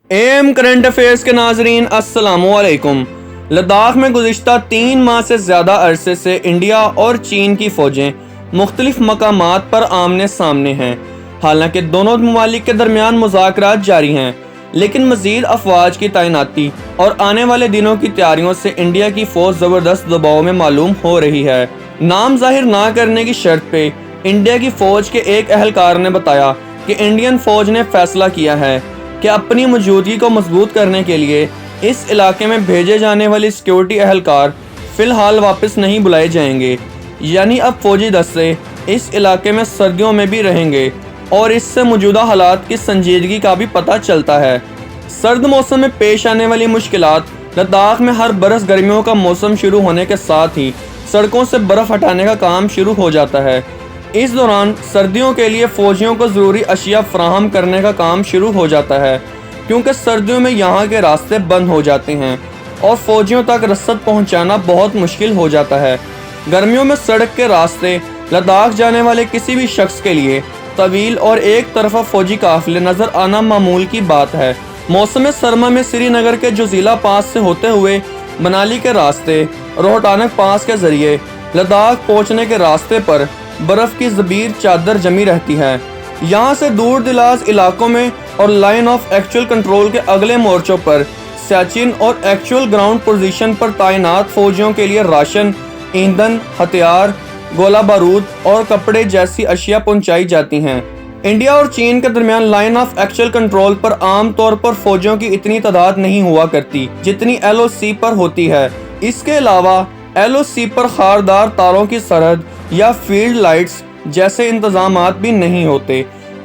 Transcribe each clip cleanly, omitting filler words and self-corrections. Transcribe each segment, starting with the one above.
M current affairs के नाजरीन अस्सलामुअलैकुम। लद्दाख में गुज़िश्ता 3 माह से ज़्यादा अरसे से इंडिया और चीन की फ़ौजें मुख्तलिफ मकामात पर आमने सामने हैं। हालांकि दोनों ममालिक के दरमियान मुज़ाकरात जारी हैं, लेकिन मज़ीद अफवाज की तैनाती और आने वाले दिनों की तैयारियों से इंडिया की फ़ौज ज़बरदस्त दबाव में मालूम हो रही है। नाम ज़ाहिर ना करने की शर्त पे इंडिया की फ़ौज के एक अहलकार ने बताया कि इंडियन फ़ौज ने फैसला किया है कि अपनी मौजूदगी को मजबूत करने के लिए इस इलाके में भेजे जाने वाले सिक्योरिटी अहलकार फ़िलहाल वापस नहीं बुलाए जाएंगे। यानी अब फौजी दस्ते इस इलाके में सर्दियों में भी रहेंगे और इससे मौजूदा हालात की संजीदगी का भी पता चलता है। सर्द मौसम में पेश आने वाली मुश्किलात लद्दाख में हर बरस गर्मियों का मौसम शुरू होने के साथ ही सड़कों से बर्फ़ हटाने का काम शुरू हो जाता है। इस दौरान सर्दियों के लिए फ़ौजियों को ज़रूरी अशिया फराहम करने का काम शुरू हो जाता है, क्योंकि सर्दियों में यहाँ के रास्ते बंद हो जाते हैं और फ़ौजियों तक रसद पहुँचाना बहुत मुश्किल हो जाता है। गर्मियों में सड़क के रास्ते लद्दाख जाने वाले किसी भी शख्स के लिए तवील और एक तरफा फ़ौजी काफ़िले नज़र आना मामूल की बात है। मौसम सरमा में श्रीनगर के जोजिला पास से होते हुए मनाली के रास्ते रोहतांग पास के ज़रिए लद्दाख पहुँचने के रास्ते पर बर्फ़ की ज़बीर चादर जमी रहती है। यहाँ से दूर दराज इलाकों में और लाइन ऑफ एक्चुअल कंट्रोल के अगले मोर्चों पर सियाचिन और एक्चुअल ग्राउंड पोजीशन पर तैनात फ़ौजियों के लिए राशन, ईंधन, हथियार, गोला बारूद और कपड़े जैसी अशिया पहुँचाई जाती हैं। इंडिया और चीन के दरमियान लाइन ऑफ एक्चुअल कंट्रोल पर आम तौर पर फ़ौजियों की इतनी तादाद नहीं हुआ करती जितनी LOC पर होती है। इसके अलावा LOC पर खारदार तारों की सरहद या फील्ड लाइट्स जैसे इंतजामात भी नहीं होते।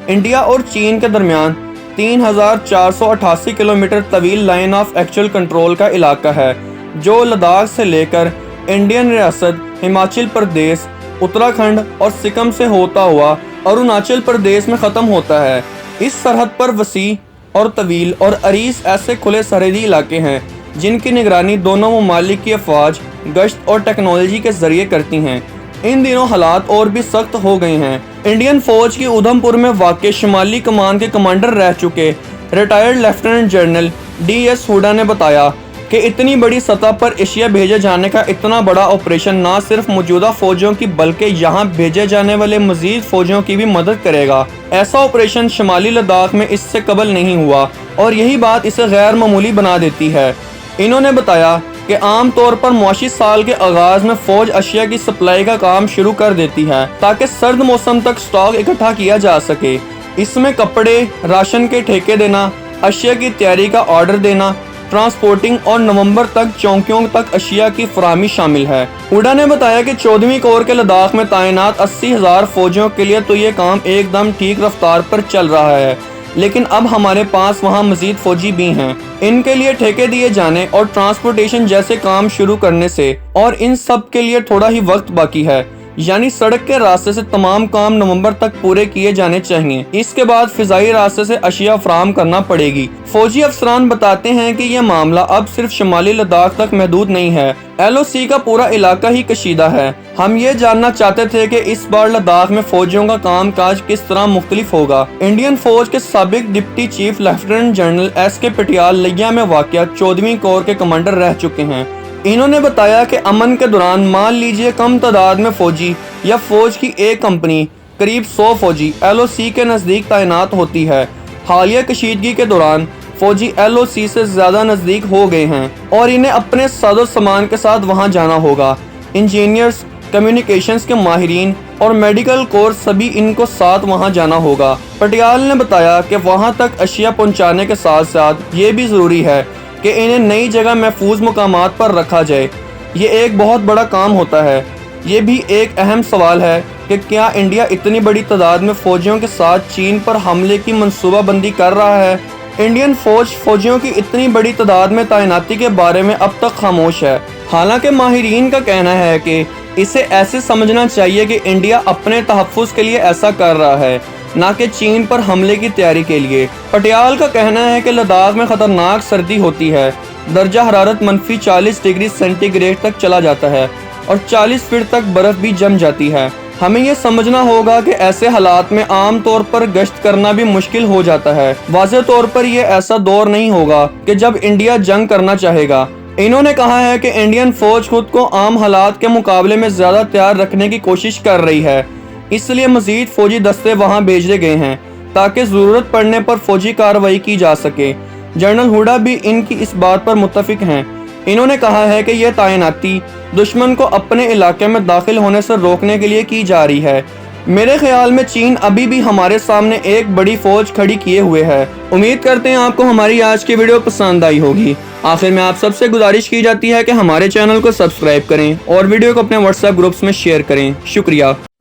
इंडिया और चीन के दरमियान 3488 किलोमीटर तवील लाइन ऑफ एक्चुअल कंट्रोल का इलाका है, जो लद्दाख से लेकर इंडियन रियासत हिमाचल प्रदेश, उत्तराखंड और सिक्किम से होता हुआ अरुणाचल प्रदेश में ख़त्म होता है। इस सरहद पर वसी और तवील और अरीस ऐसे खुले सरहदी इलाके हैं जिनकी निगरानी दोनों ममालिक की अफवाज गश्त और टेक्नोलॉजी के ज़रिए करती हैं। इन दिनों हालात और भी सख्त हो गए हैं। इंडियन फ़ौज की उधमपुर में वाक़े शुमाली कमान के कमांडर रह चुके retired lieutenant general DS Hooda ने बताया कि इतनी बड़ी सतह पर एशिया भेजे जाने का इतना बड़ा ऑपरेशन ना सिर्फ मौजूदा फ़ौजियों की बल्कि यहाँ भेजे जाने वाले मज़ीद फ़ौजियों की भी मदद करेगा। ऐसा ऑपरेशन शुमाली लद्दाख में इससे कबल नहीं हुआ और यही बात इसे गैर मामूली बना देती है। इन्होंने बताया कि आम तौर पर मुआशी साल के आगाज़ में फ़ौज अशिया की सप्लाई का काम शुरू कर देती है ताकि सर्द मौसम तक स्टॉक इकट्ठा किया जा सके। इसमें कपड़े, राशन के ठेके देना, अशिया की तैयारी का ऑर्डर देना, ट्रांसपोर्टिंग और नवंबर तक चौकियों तक अशिया की फराहमी शामिल है। हुडा ने बताया कि 14वीं कोर के लद्दाख में तैनात 80,000 फ़ौजियों के लिए तो ये काम एकदम ठीक रफ्तार पर चल रहा है, लेकिन अब हमारे पास वहाँ मज़ीद फ़ौजी भी हैं। इनके लिए ठेके दिए जाने और ट्रांसपोर्टेशन जैसे काम शुरू करने से और इन सब के लिए थोड़ा ही वक्त बाकी है। यानी सड़क के रास्ते से तमाम काम नवंबर तक पूरे किए जाने चाहिए। इसके बाद फिजाई रास्ते से अशिया फराहम करना पड़ेगी। फौजी अफसरान बताते हैं कि यह मामला अब सिर्फ शुमाली लद्दाख तक महदूद नहीं है, LOC का पूरा इलाका ही कशीदा है। हम ये जानना चाहते थे कि इस बार लद्दाख में फौजियों का काम काज किस तरह मुख्तलिफ होगा। इंडियन फौज के साबिक deputy chief lieutenant general SK Patial लिया में वाक़या 14वीं कोर के कमांडर रह चुके हैं। इन्होंने बताया कि अमन के दौरान मान लीजिए कम तादाद में फ़ौजी या फ़ौज की एक कंपनी करीब 100 फ़ौजी LOC के नज़दीक तैनात होती है। हालिया कशीदगी के दौरान फ़ौजी LOC से ज़्यादा नज़दीक हो गए हैं और इन्हें अपने साजो सामान के साथ वहां जाना होगा। इंजीनियर्स, कम्युनिकेशंस के माहिरीन और मेडिकल कोर्स सभी इनको साथ वहां जाना होगा। पटियाल ने बताया कि वहां तक अशिया पहुंचाने के साथ साथ ये भी ज़रूरी है कि इन्हें नई जगह महफूज मुकामात पर रखा जाए। ये एक बहुत बड़ा काम होता है। ये भी एक अहम सवाल है कि क्या इंडिया इतनी बड़ी तादाद में फ़ौजियों के साथ चीन पर हमले की मनसूबाबंदी कर रहा है। इंडियन फ़ौजियों की इतनी बड़ी तादाद में तैनाती के बारे में अब तक खामोश है। हालांकि माहिरीन का कहना है कि इसे ऐसे समझना चाहिए कि इंडिया अपने तहफ़्फ़ुज़ के लिए ऐसा कर रहा है, ना कि चीन पर हमले की तैयारी के लिए। पटियाल का कहना है कि लद्दाख में ख़तरनाक सर्दी होती है। दर्जा हरारत -40 डिग्री सेंटीग्रेड तक चला जाता है और 40 फीट तक बर्फ़ भी जम जाती है। ہمیں یہ سمجھنا ہوگا کہ ایسے حالات میں عام طور پر گشت کرنا بھی مشکل ہو جاتا ہے۔ واضح طور پر یہ ایسا دور نہیں ہوگا کہ جب انڈیا جنگ کرنا چاہے گا۔ انہوں نے کہا ہے کہ انڈین فوج خود کو عام حالات کے مقابلے میں زیادہ تیار رکھنے کی کوشش کر رہی ہے، اس لیے مزید فوجی دستے وہاں بھیجے گئے ہیں تاکہ ضرورت پڑنے پر فوجی کارروائی کی جا سکے۔ جنرل ہوڈا بھی ان کی اس بات پر متفق ہیں۔ انہوں نے کہا ہے کہ یہ تعیناتی دشمن کو اپنے علاقے میں داخل ہونے سے روکنے کے لیے کی جا رہی ہے۔ میرے خیال میں چین ابھی بھی ہمارے سامنے ایک بڑی فوج کھڑی کیے ہوئے ہے۔ امید کرتے ہیں آپ کو ہماری آج کی ویڈیو پسند آئی ہوگی۔ آخر میں آپ سب سے گزارش کی جاتی ہے کہ ہمارے چینل کو سبسکرائب کریں اور ویڈیو کو اپنے واٹس ایپ گروپس میں شیئر کریں۔ شکریہ۔